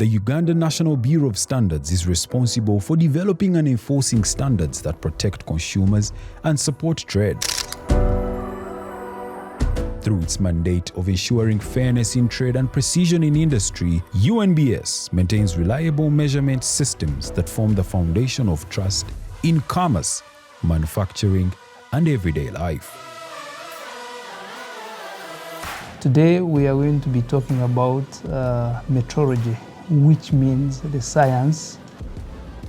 The Uganda National Bureau of Standards is responsible for developing and enforcing standards that protect consumers and support trade. Through its mandate of ensuring fairness in trade and precision in industry, UNBS maintains reliable measurement systems that form the foundation of trust in commerce, manufacturing, and everyday life. Today we are going to be talking about metrology, which means the science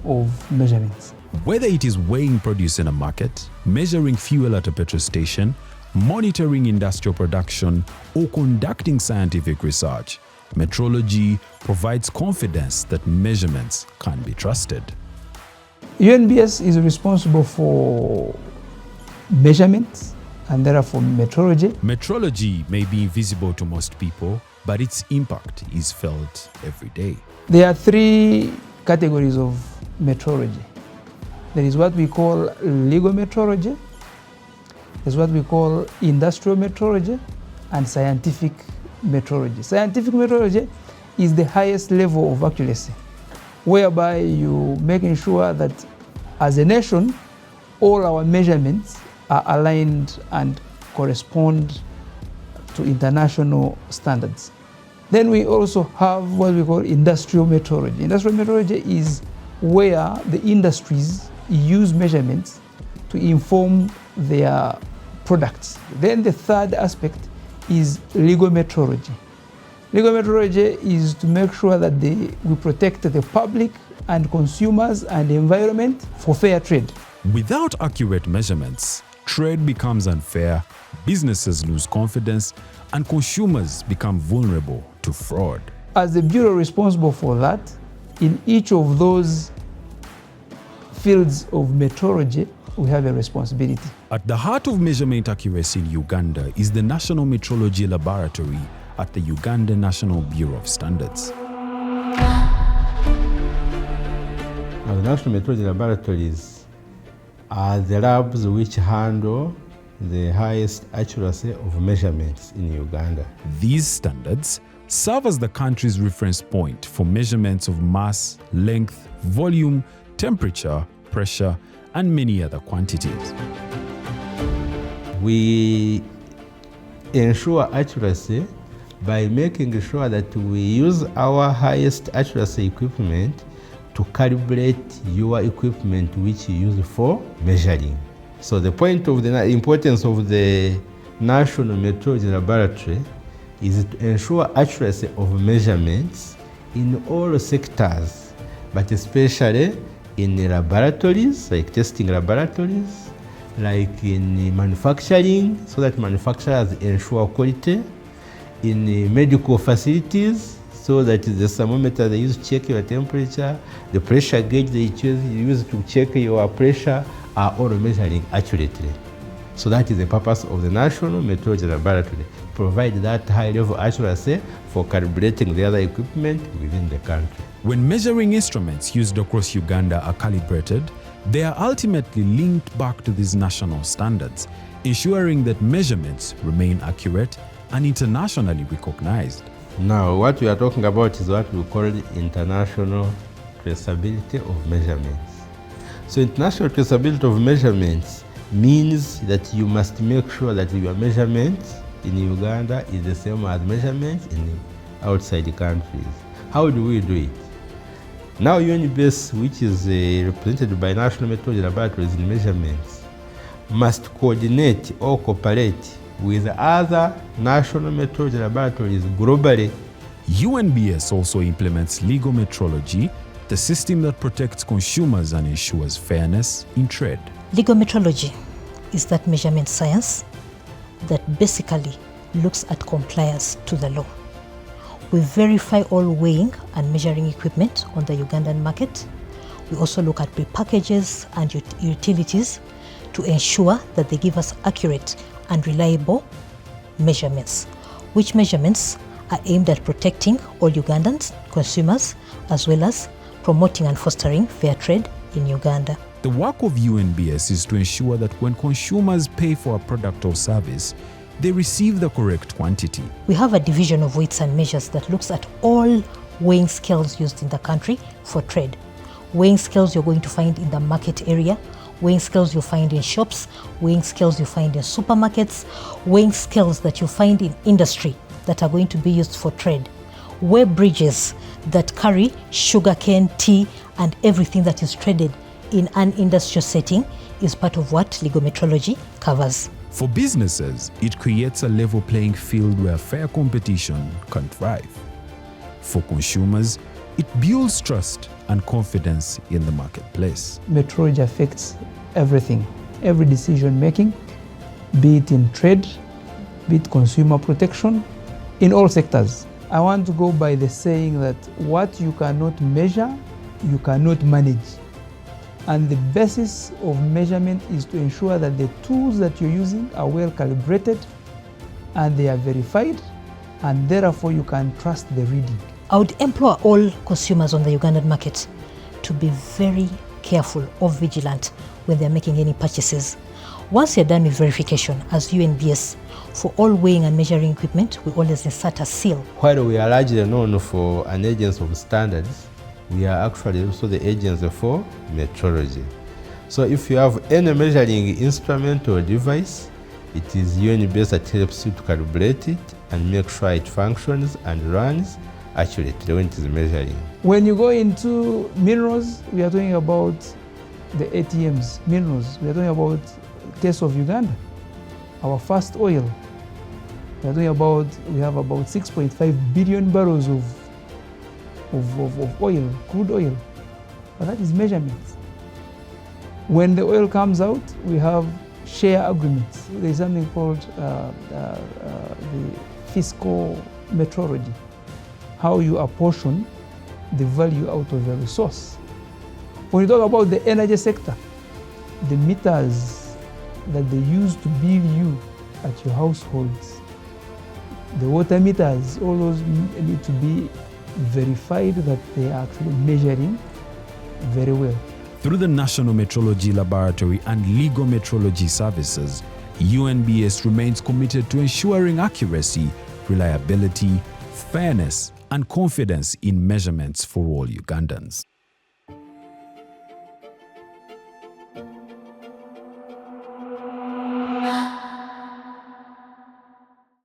of measurements. Whether it is weighing produce in a market, measuring fuel at a petrol station, monitoring industrial production, or conducting scientific research, metrology provides confidence that measurements can be trusted. UNBS is responsible for measurements and therefore metrology. Metrology may be invisible to most people, but its impact is felt every day. There are three categories of metrology. There is what we call legal metrology, there's what we call industrial metrology, and scientific metrology. Scientific metrology is the highest level of accuracy, whereby you're making sure that as a nation, all our measurements are aligned and correspond to international standards. Then we also have what we call industrial metrology. Industrial metrology is where the industries use measurements to inform their products. Then the third aspect is legal metrology. Legal metrology is to make sure that we protect the public and consumers and the environment for fair trade. Without accurate measurements, trade becomes unfair, businesses lose confidence, and consumers become vulnerable to fraud. As the bureau responsible for that, in each of those fields of metrology, we have a responsibility. At the heart of measurement accuracy in Uganda is the National Metrology Laboratory at the Uganda National Bureau of Standards. Now, the National Metrology Laboratories are the labs which handle the highest accuracy of measurements in Uganda. These standards serve as the country's reference point for measurements of mass, length, volume, temperature, pressure, and many other quantities. We ensure accuracy by making sure that we use our highest accuracy equipment to calibrate your equipment which you use for measuring. So the point of the importance of the National Metrology Laboratory is to ensure accuracy of measurements in all sectors, but especially in laboratories, like testing laboratories, like in manufacturing, so that manufacturers ensure quality, in medical facilities, so that the thermometer they use to check your temperature, the pressure gauge they use to check your pressure are all measuring accurately. So that is the purpose of the National Metrology Laboratory, provide that high level accuracy for calibrating the other equipment within the country. When measuring instruments used across Uganda are calibrated, they are ultimately linked back to these national standards, ensuring that measurements remain accurate and internationally recognized. Now, what we are talking about is what we call international traceability of measurements. So international traceability of measurements means that you must make sure that your measurements in Uganda is the same as measurements in outside countries. How do we do it? Now UNBS, which is represented by National Metrology Laboratories in measurements, must coordinate or cooperate with other national metrology laboratories globally. UNBS also implements legal metrology, the system that protects consumers and ensures fairness in trade. Legal metrology is that measurement science that basically looks at compliance to the law. We verify all weighing and measuring equipment on the Ugandan market. We also look at prepackages and utilities to ensure that they give us accurate and reliable measurements, which measurements are aimed at protecting all Ugandans, consumers, as well as promoting and fostering fair trade in Uganda. The work of UNBS is to ensure that when consumers pay for a product or service, they receive the correct quantity. We have a division of weights and measures that looks at all weighing scales used in the country for trade. Weighing scales you're going to find in the market area, weighing scales you find in shops, weighing scales you find in supermarkets, weighing scales that you find in industry that are going to be used for trade. Weigh bridges that carry sugarcane, tea, and everything that is traded in an industrial setting is part of what legal metrology covers. For businesses, it creates a level playing field where fair competition can thrive. For consumers, it builds trust and confidence in the marketplace. Metrology affects everything, every decision making, be it in trade, be it consumer protection, in all sectors. I want to go by the saying that what you cannot measure, you cannot manage. And the basis of measurement is to ensure that the tools that you're using are well calibrated and they are verified, and therefore you can trust the reading. I would implore all consumers on the Ugandan market to be very careful or vigilant when they're making any purchases. Once you're done with verification, as UNBS, for all weighing and measuring equipment, we always insert a seal. While we are largely known for an agency of standards, we are actually also the agency for metrology. So if you have any measuring instrument or device, it is UNBS that helps you to calibrate it and make sure it functions and runs accurately when it is measuring. When you go into minerals, we are talking about the ATMs, minerals. We are talking about the case of Uganda, our first oil. We are talking about, we have about 6.5 billion barrels of oil, crude oil. But that is measurements. When the oil comes out, we have share agreements. There is something called the fiscal metrology, how you apportion the value out of a resource. When you talk about the energy sector, the meters that they use to bill you at your households, the water meters, all those need to be verified that they are actually measuring very well. Through the National Metrology Laboratory and Legal Metrology Services, UNBS remains committed to ensuring accuracy, reliability, fairness, and confidence in measurements for all Ugandans.